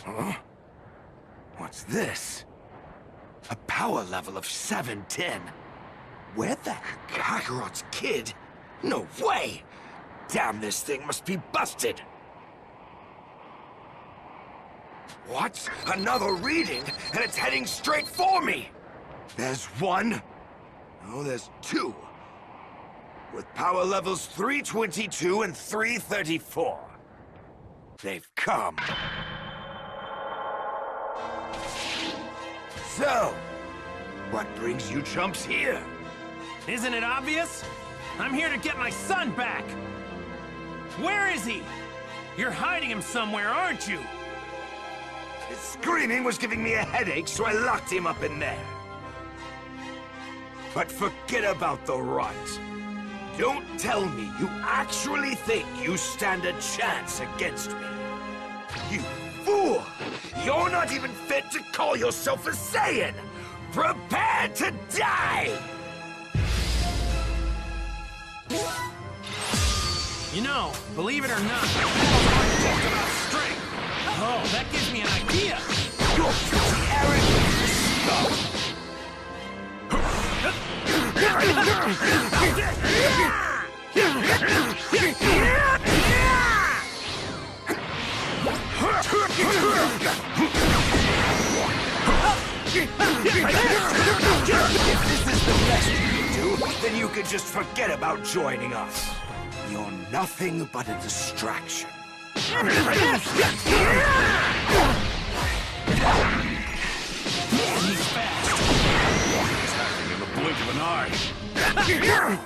Huh? What's this? A power level of 710. Where the Kakarot's kid? No way! Damn, this thing must be busted! What? Another reading? And it's heading straight for me! There's one. Oh, there's two. With power levels 322 and 334. They've come. So, what brings you chumps here? Isn't it obvious? I'm here to get my son back! Where is he? You're hiding him somewhere, aren't you? His screaming was giving me a headache, so I locked him up in there. But forget about the runt. Don't tell me you actually think you stand a chance against me. You fool! You're not even fit to call yourself a Saiyan! Prepare to die! You know, believe it or not, I always talked about strength. Oh, that gives me an idea. You're pretty arrogant, scum! If this is the best you can do, then you can just forget about joining us. You're nothing but a distraction. He's fast. Attacking in the blink of an eye. Here goes!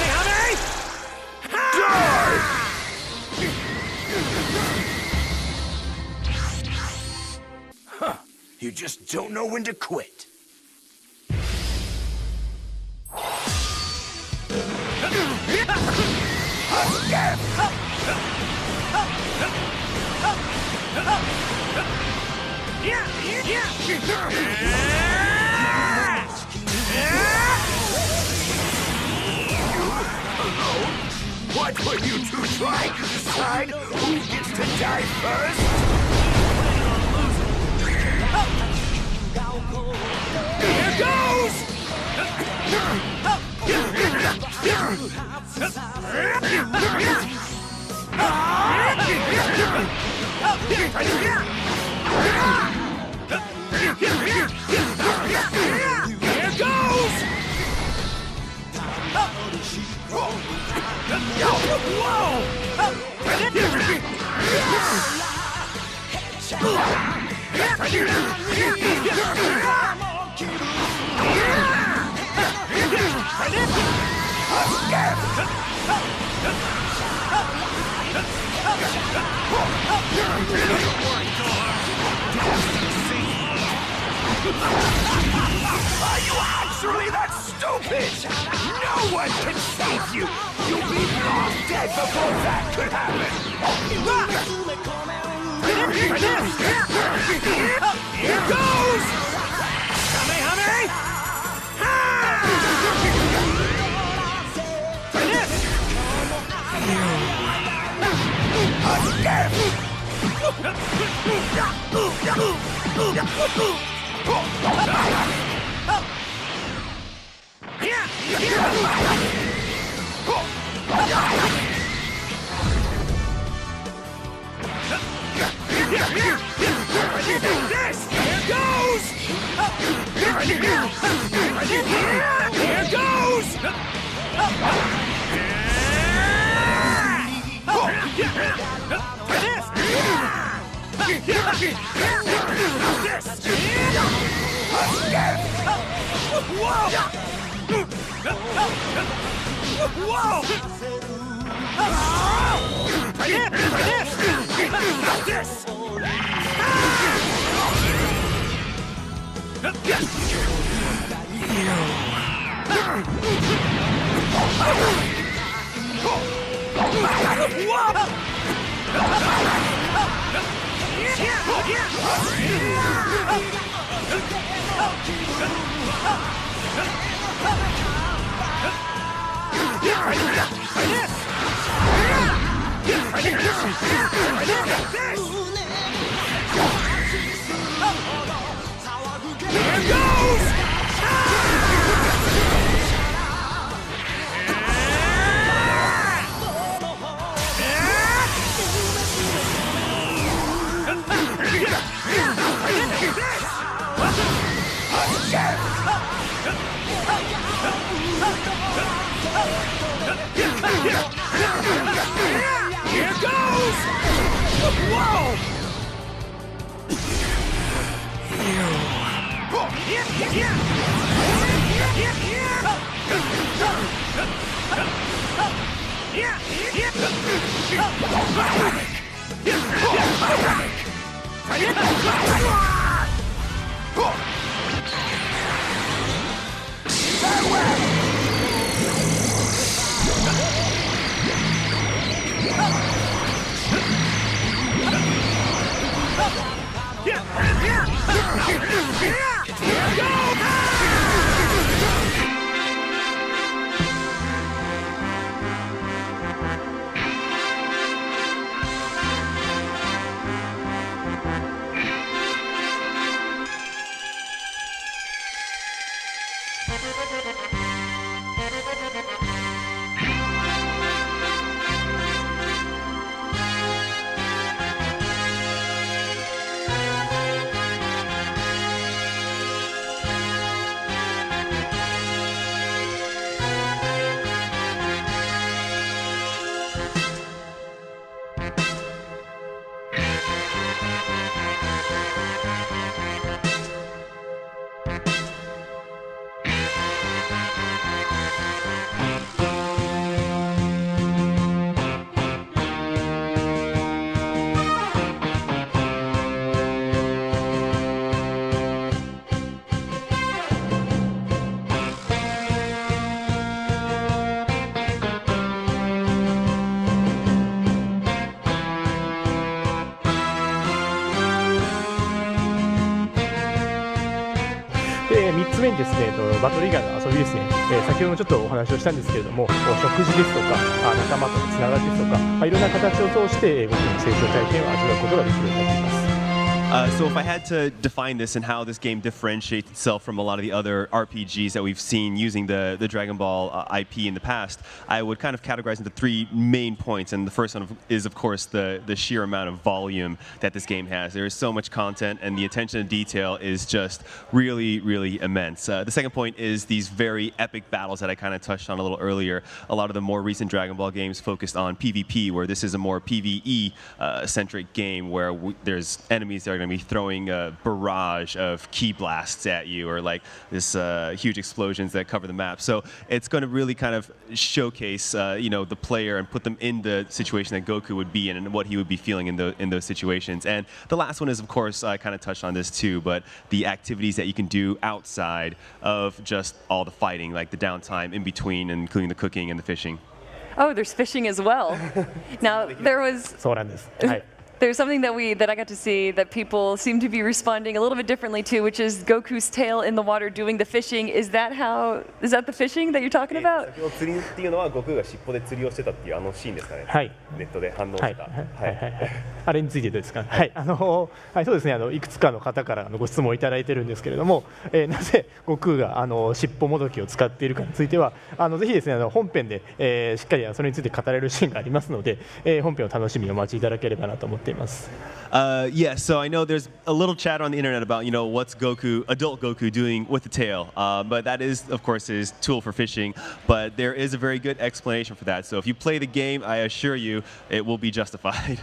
Honey! Huh. You just don't know when to quit. What were you two trying to decide? Who gets to die first? Here goes! Here goes! Are you actually that stupid? No one can save you! You'll be long dead before that could happen! Here goes! Honey! Here goes! Whoa!3つ目にですね、バトル以外の遊びですね、先ほどもちょっとお話をしたんですけれども、食事ですとか、仲間とのつながりですとか、いろんな形を通して僕の成長体験を味わうことができるようになっています。So if I had to define this and how this game differentiates itself from a lot of the other RPGs that we've seen using the Dragon Ball IP in the past, I would kind of categorize into three main points. And the first one is, of course, the sheer amount of volume that this game has. There is so much content, and the attention to detail is just really, really immense. The second point is these very epic battles that I kind of touched on a little earlier. A lot of the more recent Dragon Ball games focused on PvP, where this is a more PvE-centric game where there's enemies that are going to be throwing a barrage of ki blasts at you, or like this huge explosions that cover the map. So it's going to really kind of showcase the player and put them in the situation that Goku would be in and what he would be feeling in those situations. And the last one is, of course, I kind of touched on this too, but the activities that you can do outside of just all the fighting, like the downtime in between, including the cooking and the fishing. Oh, there's fishing as well. Now,そうなんです。はい。there's something that I got to see that people seem to be responding a little bit differently to, which is Goku's tail in the water doing the fishing. Is that the fishing that you're talking about? 先ほど釣りっていうのは悟空が尻尾で釣りをしてたっていうシーンですかね。はい。ネットで反応した。あれについてですか。はい。はい、そうですね。いくつかの方からご質問をいただいてるんですけれども、なぜ悟空が尻尾もどきを使っているかについては、ぜひですね本編で、しっかりそれについて語れるシーンがありますので、本編を楽しみにお待ちいただければなと思っています。Yeah, so I know there's a little chatter on the internet about, what's adult Goku doing with the tail. But that is, of course, his tool for fishing. But there is a very good explanation for that. So if you play the game, I assure you, it will be justified.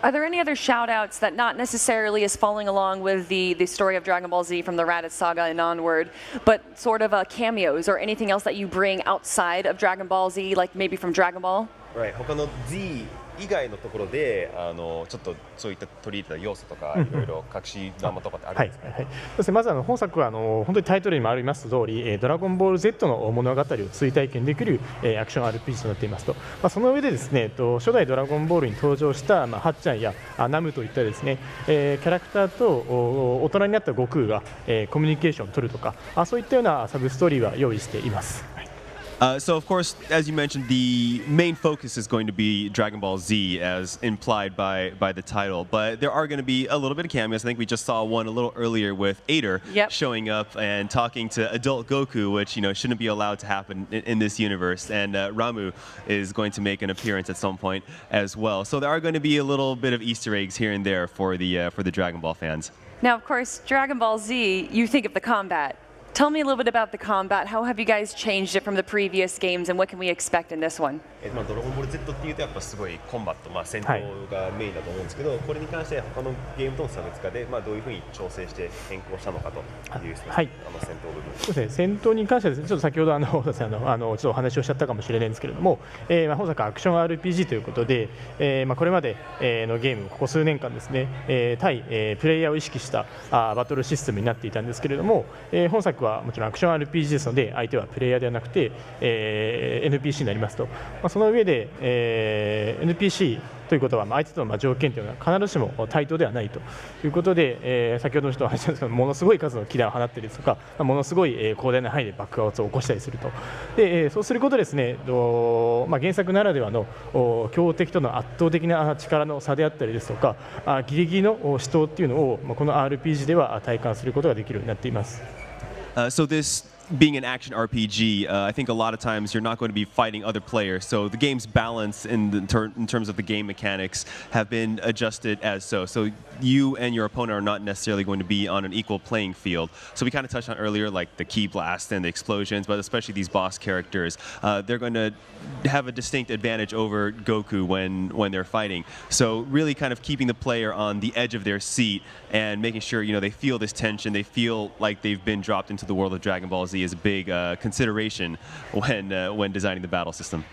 Are there any other shout-outs that not necessarily is following along with the story of Dragon Ball Z from the Raditz Saga and onward, but sort of cameos or anything else that you bring outside of Dragon Ball Z, like maybe from Dragon Ball? Right. 他の Z 以外のところでちょっとそういった取り入れた要素とかいろいろ隠し玉とかってあるんですかね。はいはい、そうですね。まず本作は本当にタイトルにもあります通り、ドラゴンボール Z の物語を追体験できるアクション RPG となっていますと、その上でですね、初代ドラゴンボールに登場したはっちゃんやナムといったですね、キャラクターと大人になった悟空がコミュニケーションを取るとか、そういったようなサブストーリーは用意しています。はい So of course, as you mentioned, the main focus is going to be Dragon Ball Z, as implied by the title. But there are going to be a little bit of cameos. I think we just saw one a little earlier with Ader showing up and talking to adult Goku, which shouldn't be allowed to happen in this universe. And Ramu is going to make an appearance at some point as well. So there are going to be a little bit of Easter eggs here and there for the Dragon Ball fans. Now, of course, Dragon Ball Z, you think of the combat. Tell me a little bit about the combat. How have you guys changed it from the previous games, and what can we expect in this one? ドラゴンボール Z っていうとやっぱすごいコンバット、戦闘がメインだと思うんですけど、これに関して他のゲームとの差別化で、どういうふうに調整して変更したのかという戦闘部分。そうですね、戦闘に関してはですね、ちょっと先ほどちょっとお話をしちゃったかもしれないんですけれども、本作アクション RPG ということで、これまでのゲームここ数年間ですね、対プレイヤーを意識したバトルシステムになっていたんですけれども、本作はもちろんアクション RPG ですので、相手はプレイヤーではなくて、NPC になりますと。その上で、NPC ということは、相手との条件というのは必ずしも対等ではないということで、先ほどの人は話したんですけど、ものすごい数のキラーを放ったりですとか、ものすごい広大な範囲で爆発を起こしたりすると。で、そうすることですね、原作ならではの強敵との圧倒的な力の差であったりですとか、ギリギリの死闘っていうのをこの RPG では体感することができるようになっています。So this being an action RPG, I think a lot of times you're not going to be fighting other players. So the game's balance in terms of the game mechanics have been adjusted as so. So you and your opponent are not necessarily going to be on an equal playing field. So we kind of touched on earlier, like the key blast and the explosions, but especially these boss characters, they're going to have a distinct advantage over Goku when they're fighting. So really kind of keeping the player on the edge of their seat and making sure they feel this tension, they feel like they've been dropped into the world of Dragon Ball Z is a big consideration when designing the battle system.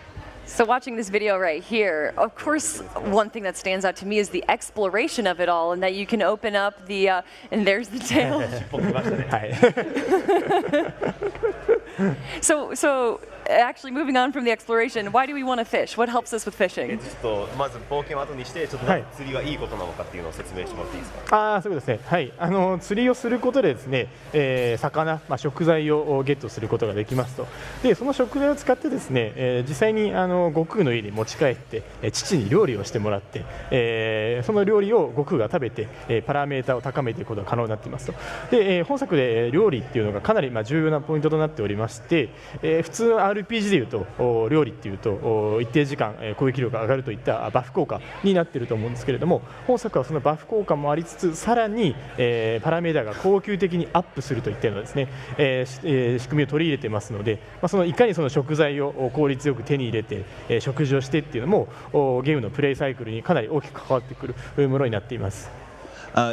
So watching this video right here, of course, one thing that stands out to me is the exploration of it all, and that you can open up the, and there's the tail. So actually moving on from the exploration, why do we want to fish? What helps us with fishing? まず冒険を後にしてちょっと釣りはいいことなのかっていうのを説明してもらっていいですか。そうですね。はい。釣りをすることでですね、魚、食材をゲットすることができますと。で、その食材を使ってですね、実際に悟空の家に持ち帰って父に料理をしてもらって、その料理を悟空が食べてパラメータを高めていくことが可能になっていますと。で、本作で料理っていうのがかなり重要なポイントとなっておりまして、普通の RPG でいうと料理っていうと一定時間攻撃力が上がるといったバフ効果になっていると思うんですけれども、本作はそのバフ効果もありつつ、さらにパラメータが恒久的にアップするといったようなですね、仕組みを取り入れてますので、いかにその食材を効率よく手に入れて食事をしてっていうのもゲームのプレイサイクルにかなり大きく関わってくるものになっています。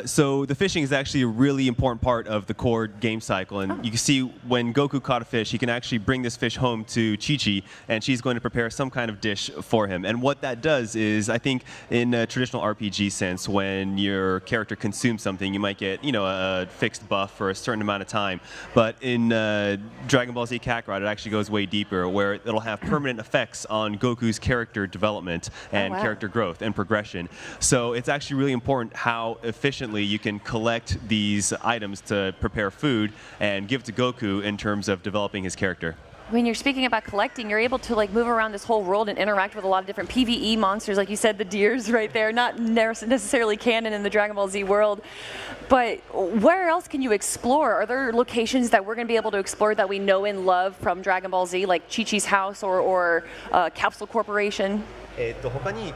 So the fishing is actually a really important part of the core game cycle, and you can see when Goku caught a fish, he can actually bring this fish home to Chi-Chi, and she's going to prepare some kind of dish for him. And what that does is, I think in a traditional RPG sense, when your character consumes something, you might get a fixed buff for a certain amount of time. But in Dragon Ball Z Kakarot, it actually goes way deeper, where it'll have permanent effects on Goku's character development and character growth and progression. So it's actually really important how efficiently you can collect these items to prepare food and give to Goku in terms of developing his character. When you're speaking about collecting, you're able to move around this whole world and interact with a lot of different PvE monsters, like you said, the deers right there, not necessarily canon in the Dragon Ball Z world. But where else can you explore? Are there locations that we're going to be able to explore that we know and love from Dragon Ball Z, like Chi-Chi's house or Capsule Corporation? 他に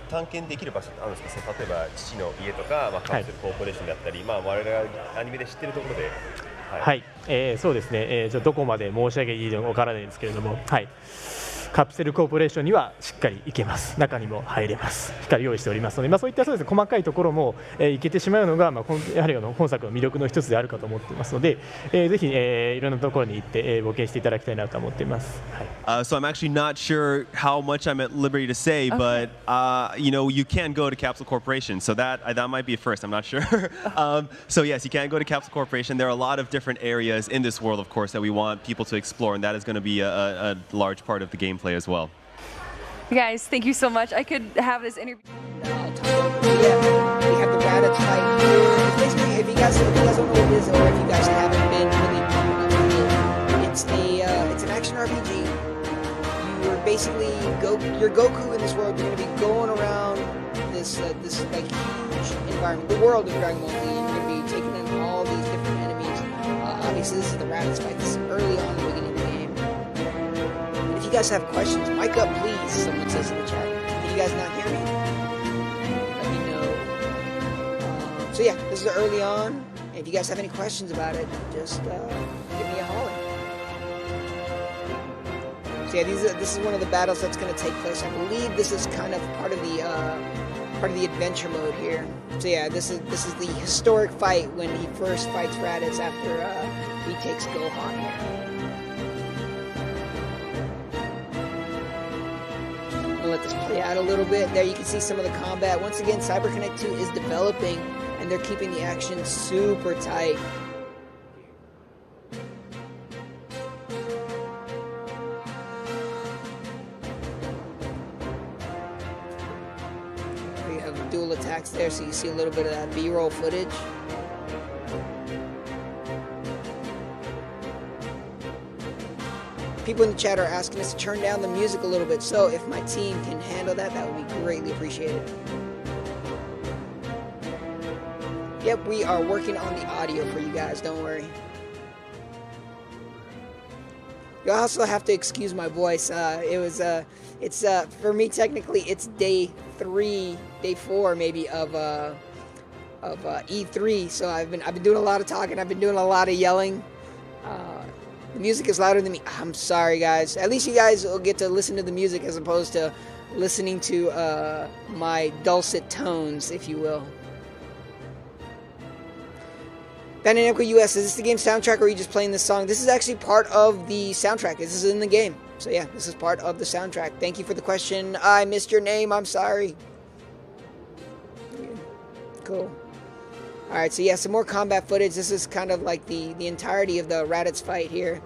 探検できる場所ってあるんですか。例えば父の家とか、カプセルコーポレーションであったり、我々がアニメで知ってるところで。はい、そうですね。どこまで申し上げていいのかわからないんですけれども、はい。カプセルコーポレーションにはしっかり行けます。中にも入れます。しっかり用意しておりますので、そういったそうですね、細かいところも行けてしまうのが、やはり本作の魅力の一つであるかと思っていますので、ぜひいろんなところに行って冒険していただきたいなと思っています。So I'm actually not sure how much I'm at liberty to say, but you can go to Capsule Corporation, so that might be a first. I'm not sure. So yes, you can go to Capsule Corporation. There are a lot of different areas in this world, of course, that we want people to explore, and that is going to be a large part of the gameplay as well. You guys, thank you so much. I could have this interview. Yeah, we have the Raditz fight here. Basically, if you guys don't know what it is, or if you guys haven't been really, it's an action RPG. basically your Goku in this world. You're going to be going around this like huge environment, the world of Dragon Ball Z. You're going to be taking in all these different enemies. Obviously, this is the Raditz fight. This is early on in the beginning of the game. And if you guys have questions, mic up, please. Someone says in the chat. Can you guys not hear me? Let me know. So yeah, this is early on. If you guys have any questions about it, just give me a holler. So yeah, this is one of the battles that's going to take place. I believe this is kind of part of the adventure mode here. So yeah, this is the historic fight when he first fights Raditz after he takes Gohan here. I'll let this play out a little bit. There you can see some of the combat. Once again, CyberConnect 2 is developing, and they're keeping the action super tight. We have dual attacks there, so you see a little bit of that B-roll footage. People in the chat are asking us to turn down the music a little bit, so if my team can handle that, that would be greatly appreciated. Yep, we are working on the audio for you guys, don't worry. You also have to excuse my voice. It's for me technically it's day 4 maybe of E3. So I've been doing a lot of talking. I've been doing a lot of yelling. The music is louder than me. I'm sorry, guys. At least you guys will get to listen to the music as opposed to listening to my dulcet tones, if you will. Bandit US, is this the game soundtrack or are you just playing this song? This is actually part of the soundtrack. This is in the game. So yeah, this is part of the soundtrack. Thank you for the question. I missed your name. I'm sorry. Cool. Alright, so yeah, some more combat footage. This is kind of like the entirety of the Raditz fight here.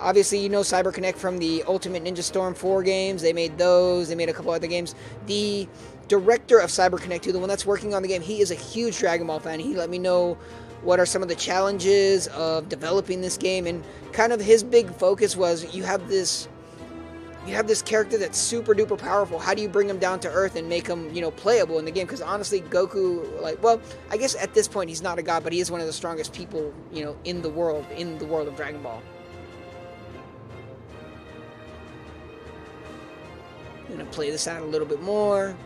Obviously, you know CyberConnect from the Ultimate Ninja Storm 4 games. They made those. They made a couple other games. The director of CyberConnect 2, the one that's working on the game, he is a huge Dragon Ball fan. He let me know what are some of the challenges of developing this game, and kind of his big focus was you have this character that's super duper powerful. How do you bring him down to earth and make him, playable in the game? Because honestly, Goku, well, I guess at this point he's not a god, but he is one of the strongest people, in the world of Dragon Ball. I'm gonna play this out a little bit more.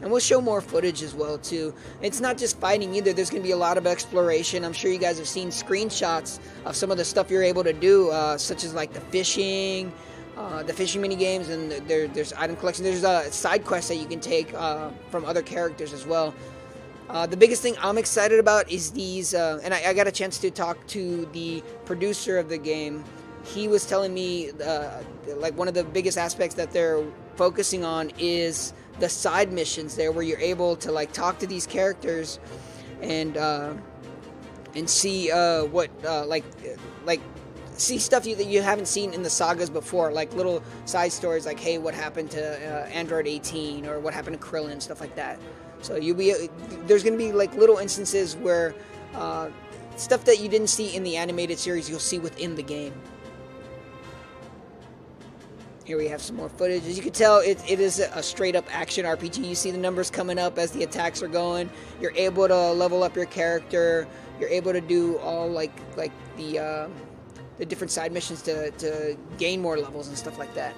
And we'll show more footage as well, too. It's not just fighting either. There's going to be a lot of exploration. I'm sure you guys have seen screenshots of some of the stuff you're able to do, such as like the fishing mini games, and there's item collection. There's side quests that you can take from other characters as well. The biggest thing I'm excited about is these, and I got a chance to talk to the producer of the game. He was telling me, like, one of the biggest aspects that they're focusing on is the side missions there, where you're able to like talk to these characters and see what see stuff that you haven't seen in the sagas before, like little side stories like, hey, what happened to Android 18, or what happened to Krillin, stuff like that. So there's going to be like little instances where stuff that you didn't see in the animated series you'll see within the game. Here we have some more footage. As you can tell, it is a straight-up action RPG. You see the numbers coming up as the attacks are going. You're able to level up your character. You're able to do all like the different side missions to gain more levels and stuff like that.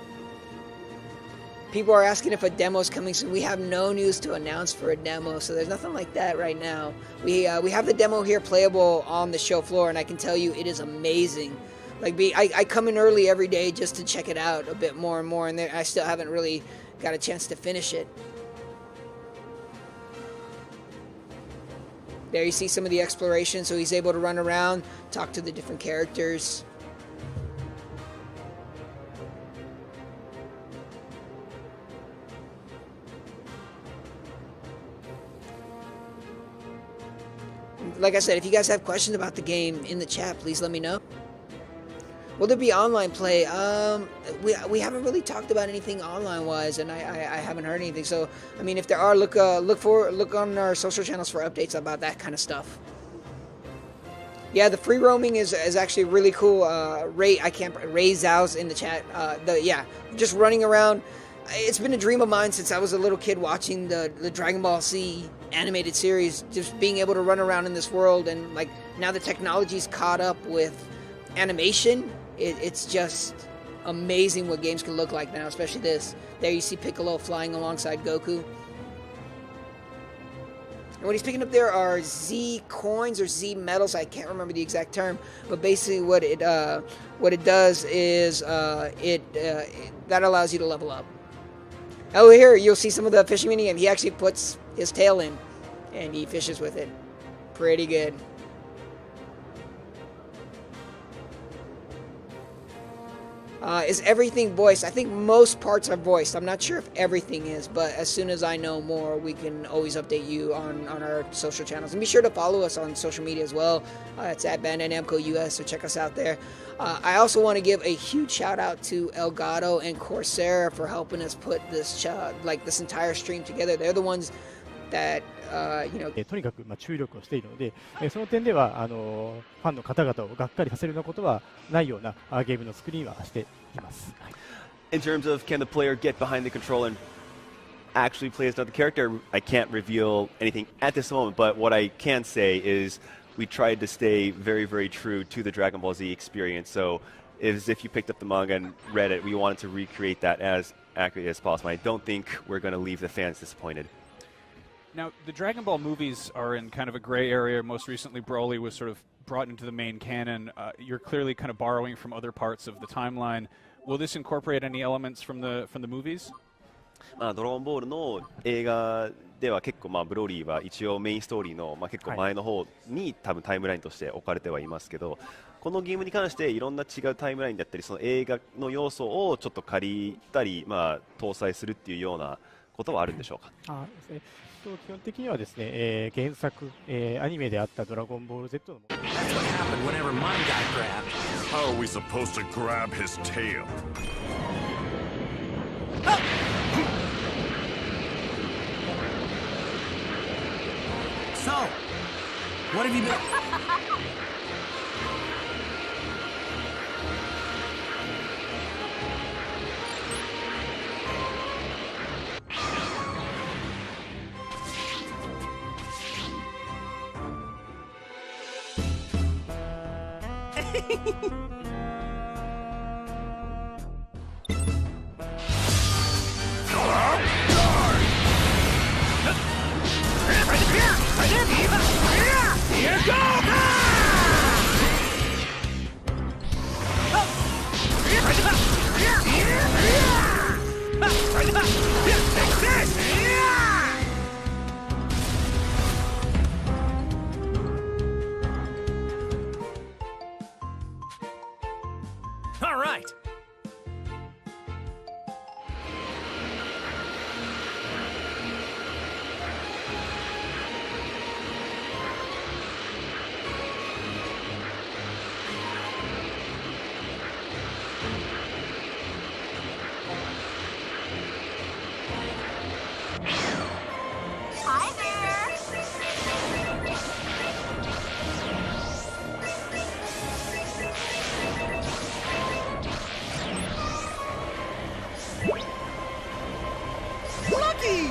People are asking if a demo is coming soon. We have no news to announce for a demo, so there's nothing like that right now. We have the demo here playable on the show floor, and I can tell you it is amazing. Like, I come in early every day just to check it out a bit more and more, and I still haven't really got a chance to finish it. There you see some of the exploration, so he's able to run around, talk to the different characters. Like I said, if you guys have questions about the game in the chat, please let me know. Will there be online play? We haven't really talked about anything online-wise, and I haven't heard anything. So, I mean, if there are, look on our social channels for updates about that kind of stuff. Yeah, the free roaming is actually really cool. Ray Zhao's in the chat. Just running around. It's been a dream of mine since I was a little kid watching the Dragon Ball Z animated series. Just being able to run around in this world, and like now the technology's caught up with animation. It's just amazing what games can look like now, especially this. There you see Piccolo flying alongside Goku. And what he's picking up there are Z coins or Z medals. I can't remember the exact term, but basically what it does is that allows you to level up. Oh, here you'll see some of the fishing mini game. He actually puts his tail in, and he fishes with it. Pretty good. Is everything voiced? I think most parts are voiced. I'm not sure if everything is, but as soon as I know more, we can always update you on our social channels. And be sure to follow us on social media as well. It's at Bandai Namco US, so check us out there. I also want to give a huge shout out to Elgato and Corsair for helping us put this this entire stream together. They're the ones that とにかく注力をしているので、その点ではファンの方々をがっかりさせるようなことはないようなゲームの作りにはしています。In terms of can the player get behind the control and actually play as another character, I can't reveal anything at this moment, but what I can say is we tried to stay very, very true to the Dragon Ball Z experience. So as if you picked up the manga and read it, we wanted to recreate that as accurately as possible. I don't think we're going to leave the fans disappointed. Now, the Dragon Ball movies are in kind of a gray area. Most recently, Broly was sort of brought into the main canon. You're clearly kind of borrowing from other parts of the timeline. Will this incorporate any elements from the movies? ドラゴンボールの映画では結構ブロリーは一応メインストーリーの結構前の方に多分タイムラインとして置かれてはいますけど、このゲームに関していろんな違うタイムラインだったりその映画の要素をちょっと借りたり搭載するっていうようなことはあるんでしょうか。基本的にはですね、原作、アニメであったドラゴンボール Z の How are we supposed to grab his tail? So, what have you been... Here goes! Take this! All right. Hi there. Lucky!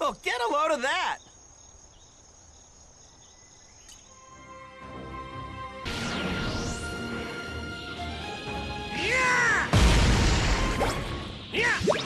Oh, get a load of that! Yeah! Yeah!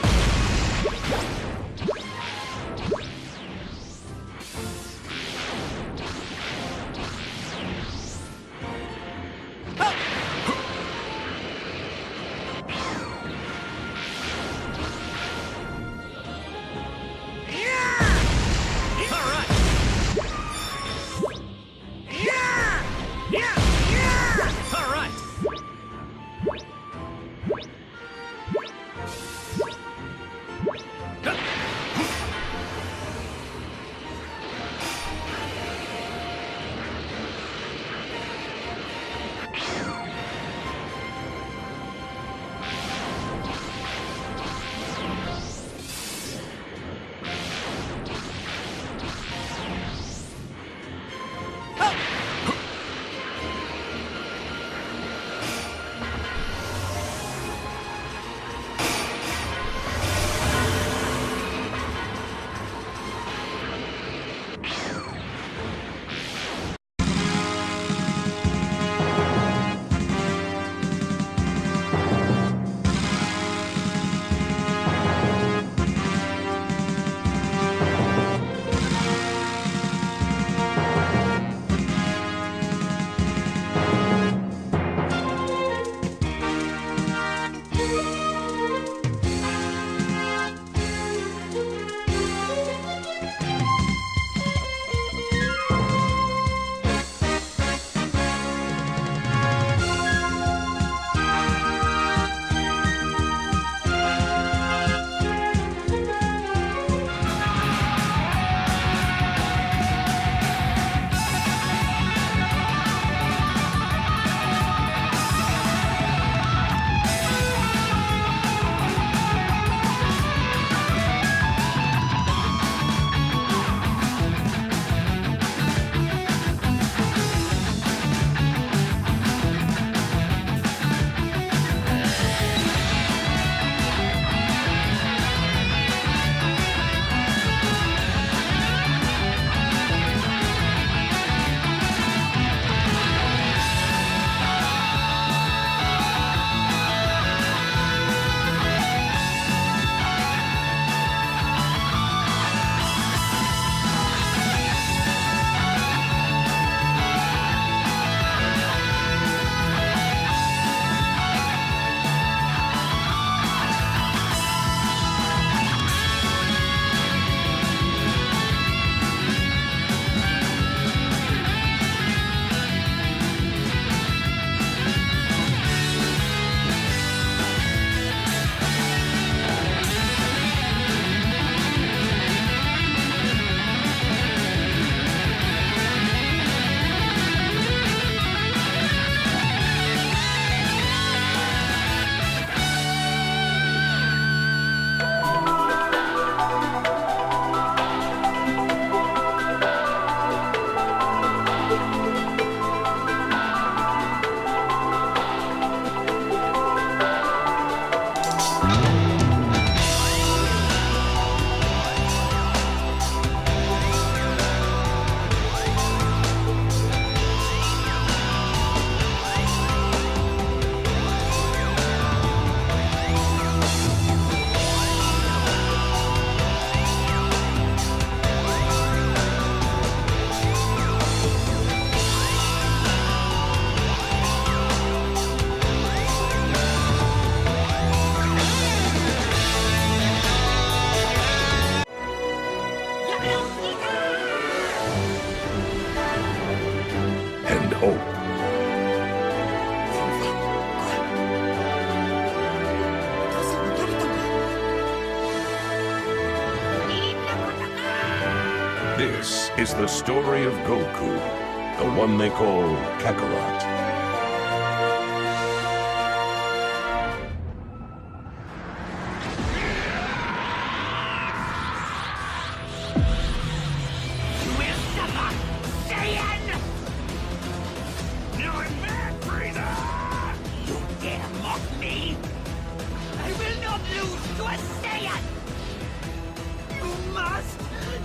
is the story of Goku, the one they call Kakarot.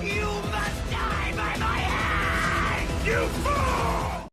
You must